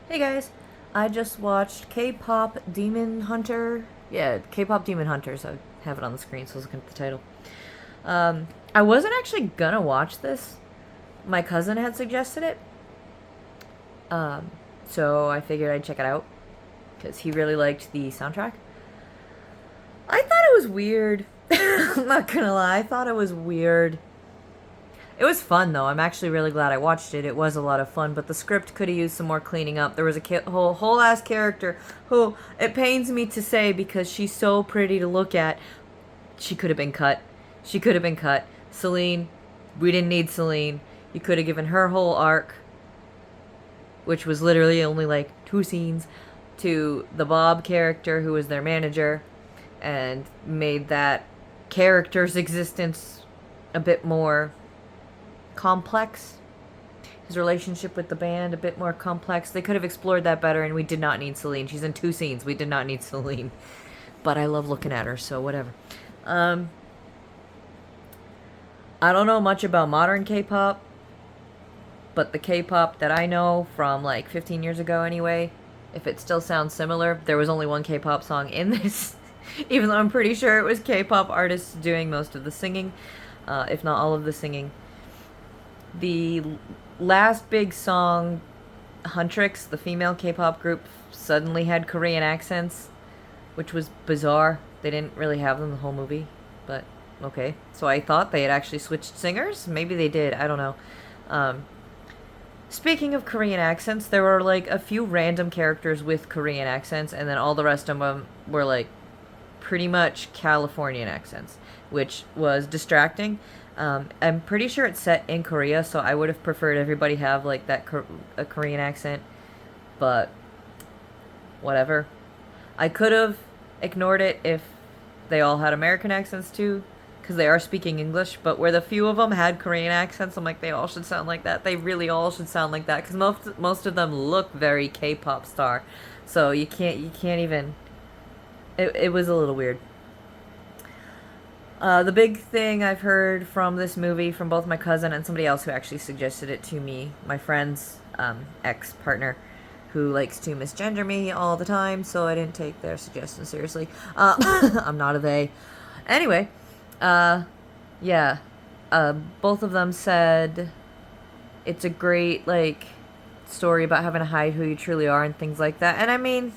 Hey guys, I just watched K-pop Demon Hunter. Yeah, K-pop Demon Hunters. I have it on the screen, so I was looking at the title. I wasn't actually gonna watch this. My cousin had suggested it, um, so I figured I'd check it out because he really liked the soundtrack. I thought it was weird. I'm not gonna lie, I thought it was weird. It was fun though. I'm actually really glad I watched it. It was a lot of fun, but the script could have used some more cleaning up. There was a whole ass character who it pains me to say because she's so pretty to look at. She could have been cut. She could have been cut. Celine, we didn't need Celine. You could have given her whole arc, which was literally only like 2 scenes, to the Bob character who was their manager, and made that character's existence a bit more complex. His relationship with the band a bit more complex. They could have explored that better, and we did not need Celine. She's in 2 scenes. We did not need Celine, but I love looking at her, so whatever. Um, I don't know much about modern K-pop, but the K-pop that I know from like 15 years ago, anyway, if it still sounds similar, there was only one K-pop song in this, even though I'm pretty sure it was K-pop artists doing most of the singing, if not all of the singing. The last big song, Huntrix, the female K-pop group, suddenly had Korean accents, which was bizarre. They didn't really have them the whole movie, but okay. So I thought they had actually switched singers. Maybe they did. I don't know. Um, Speaking of Korean accents, there were like a few random characters with Korean accents, and then all the rest of them were like pretty much Californian accents, which was distracting. I'm pretty sure it's set in Korea, so I would have preferred everybody have like a Korean accent, but whatever. I could have ignored it if they all had American accents too, because they are speaking English. But where the few of them had Korean accents, I'm like, they all should sound like that. They really all should sound like that, because most of them look very K-pop star. So you can't even. It was a little weird. The big thing I've heard from this movie from both my cousin and somebody else who actually suggested it to me, my friend's ex partner, who likes to misgender me all the time, so I didn't take their suggestion seriously. I'm not a they. Anyway, uh, yeah, both of them said it's a great, like, story about having to hide who you truly are and things like that. And I mean,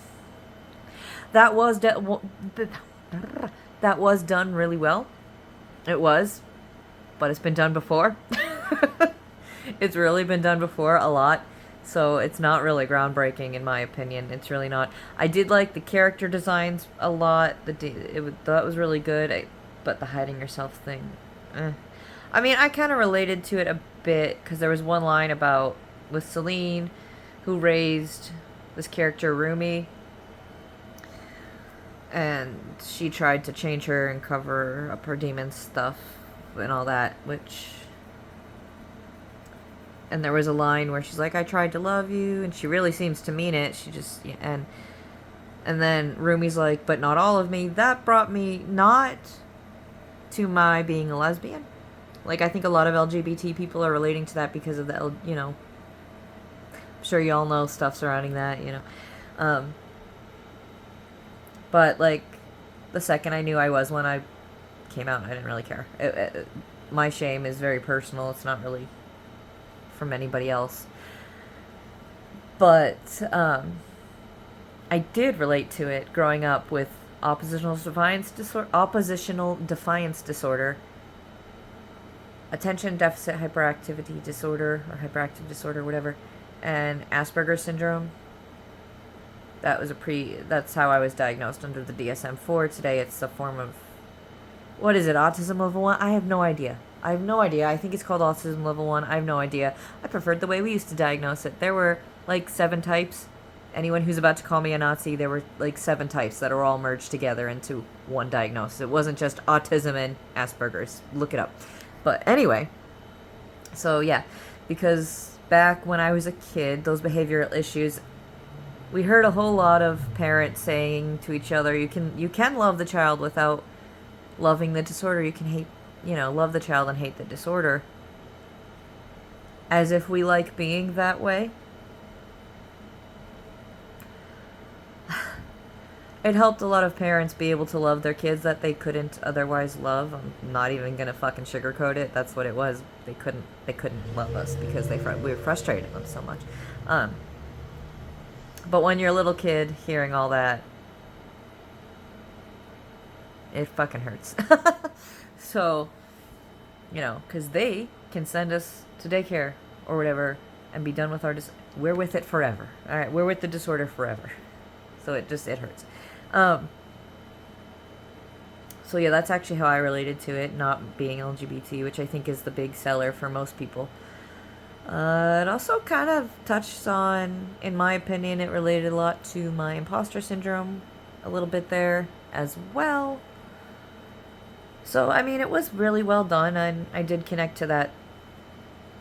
that was that was done really well. It was, but it's been done before. It's really been done before a lot. So it's not really groundbreaking in my opinion. It's really not. I did like the character designs a lot. That was really good. But the hiding yourself thing, I mean, I kind of related to it a bit because there was one line about with Celine, who raised this character Rumi, and she tried to change her and cover up her demon stuff and all that, which, and there was a line where she's like, I tried to love you, and she really seems to mean it. She just, and then Rumi's like, but not all of me. That brought me not to my being a lesbian. Like, I think a lot of LGBT people are relating to that because of I'm sure you all know stuff surrounding that. But like, the second I knew I was one, I came out and I didn't really care. My shame is very personal. It's not really from anybody else. But I did relate to it growing up with oppositional defiance disorder, attention deficit hyperactivity disorder or hyperactive disorder, whatever, and Asperger's syndrome. That's how I was diagnosed under the DSM-4. Today it's a form of, what is it, autism level 1? I have no idea. I think it's called autism level 1. I have no idea. I preferred the way we used to diagnose it. There were like 7 types. Anyone who's about to call me a Nazi, there were like 7 types that are all merged together into one diagnosis. It wasn't just autism and Asperger's. Look it up. But anyway, so yeah, because back when I was a kid, those behavioral issues, we heard a whole lot of parents saying to each other, you can love the child without loving the disorder. You can love the child and hate the disorder. As if we like being that way. It helped a lot of parents be able to love their kids that they couldn't otherwise love. I'm not even gonna fucking sugarcoat it. That's what it was. They couldn't love us because we were frustrating them so much. Um, but when you're a little kid hearing all that, it fucking hurts. So, because they can send us to daycare or whatever and be done with we're with it forever. All right, we're with the disorder forever. So it hurts. Um, so yeah, that's actually how I related to it, not being LGBT, which I think is the big seller for most people. It also kind of touched on, in my opinion, it related a lot to my imposter syndrome, a little bit there as well. So, I mean, it was really well done, and I did connect to that.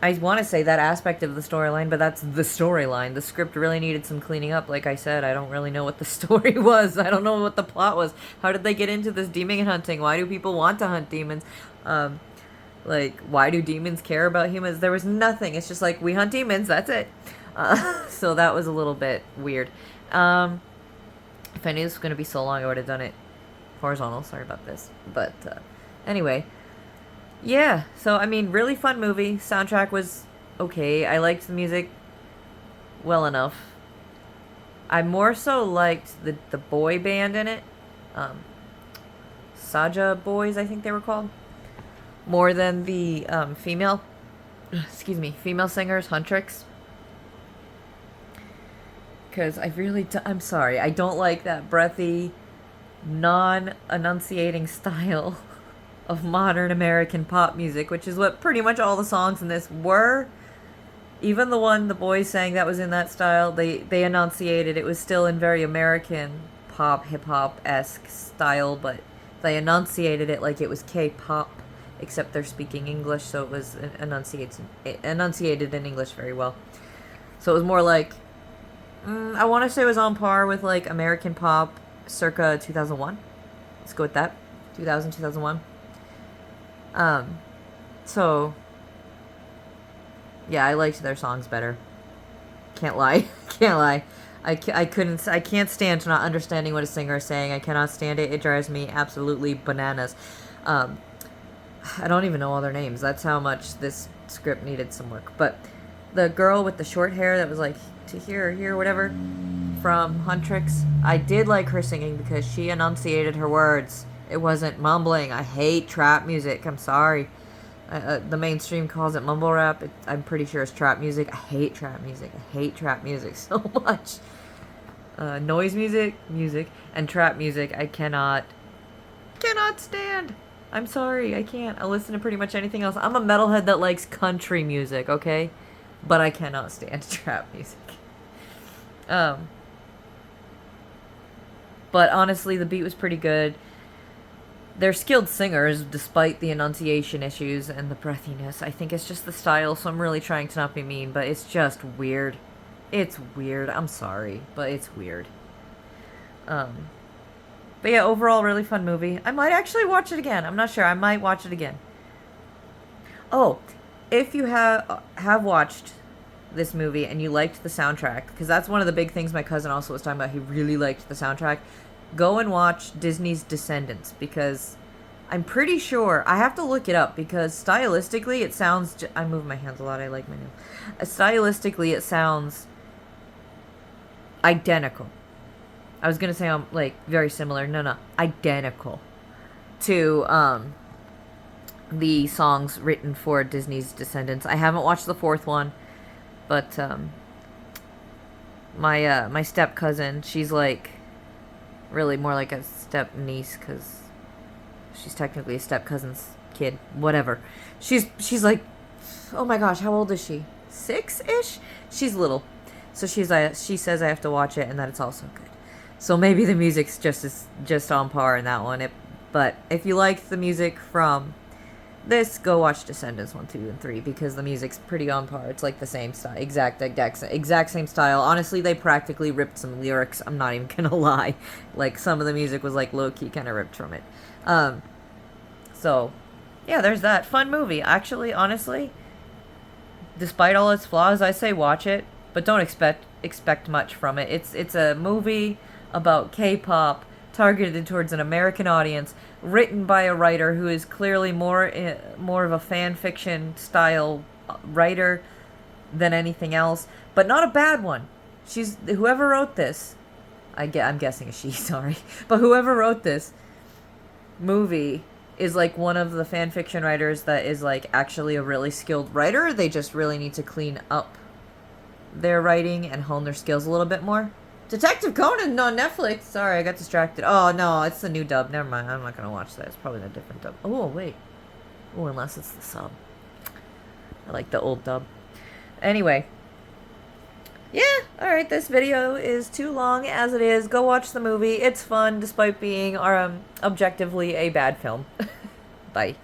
I want to say that aspect of the storyline, but that's the storyline. The script really needed some cleaning up. Like I said, I don't really know what the story was. I don't know what the plot was. How did they get into this demon hunting? Why do people want to hunt demons? Why do demons care about humans? There was nothing. It's just like, we hunt demons, that's it. So that was a little bit weird. If I knew this was going to be so long, I would have done it horizontal. Sorry about this. But anyway, yeah. So, I mean, really fun movie. Soundtrack was okay. I liked the music well enough. I more so liked the boy band in it. Saja Boys, I think they were called. More than the female singers, Huntrix. Because I'm sorry, I don't like that breathy, non-enunciating style of modern American pop music, which is what pretty much all the songs in this were. Even the one the boys sang that was in that style, they enunciated. It was still in very American pop, hip-hop-esque style, but they enunciated it like it was K-pop, except they're speaking English, so it was enunciated in English very well. So it was more like, I want to say it was on par with like American pop circa 2001. Let's go with that. 2001. So, yeah, I liked their songs better. Can't lie. Can't lie. I can't stand not understanding what a singer is saying. I cannot stand it. It drives me absolutely bananas. I don't even know all their names. That's how much this script needed some work. But the girl with the short hair that was like, to here, whatever, from Huntrix, I did like her singing because she enunciated her words. It wasn't mumbling. I hate trap music. I'm sorry. The mainstream calls it mumble rap. I'm pretty sure it's trap music. I hate trap music. I hate trap music so much. Noise music, and trap music, I cannot stand. I'm sorry, I can't. I listen to pretty much anything else. I'm a metalhead that likes country music, okay? But I cannot stand trap music. But honestly, the beat was pretty good. They're skilled singers, despite the enunciation issues and the breathiness. I think it's just the style, so I'm really trying to not be mean, but it's just weird. It's weird. I'm sorry, but it's weird. But yeah, overall, really fun movie. I might actually watch it again. I'm not sure. I might watch it again. Oh, if you have watched this movie and you liked the soundtrack, because that's one of the big things my cousin also was talking about. He really liked the soundtrack. Go and watch Disney's Descendants, because I'm pretty sure, I have to look it up, because stylistically it sounds, I move my hands a lot, I like my nails. Stylistically it sounds identical. I was gonna say I'm like very similar. No, identical to the songs written for Disney's Descendants. I haven't watched the fourth one, but my step cousin, she's like really more like a step niece, because she's technically a step cousin's kid. Whatever. She's like, oh my gosh, how old is she? 6-ish? She's little. So she says I have to watch it and that it's also good. So maybe the music's just on par in that one. But if you like the music from this, go watch Descendants 1, 2, and 3, because the music's pretty on par. It's like the same style, exact same style. Honestly, they practically ripped some lyrics. I'm not even gonna lie. Like, some of the music was like low key kind of ripped from it. So yeah, there's that. Fun movie. Actually, honestly, despite all its flaws, I say watch it, but don't expect much from it. It's a movie about K-pop targeted towards an American audience, written by a writer who is clearly more of a fan fiction style writer than anything else, but not a bad one. She's whoever wrote this. I'm guessing a she. Sorry, but whoever wrote this movie is like one of the fan fiction writers that is like actually a really skilled writer. They just really need to clean up their writing and hone their skills a little bit more. Detective Conan on Netflix. Sorry, I got distracted. Oh no, it's the new dub. Never mind. I'm not gonna watch that. It's probably a different dub. Oh wait. Oh, unless it's the sub. I like the old dub. Anyway. Yeah, alright, this video is too long as it is. Go watch the movie. It's fun despite being objectively a bad film. Bye.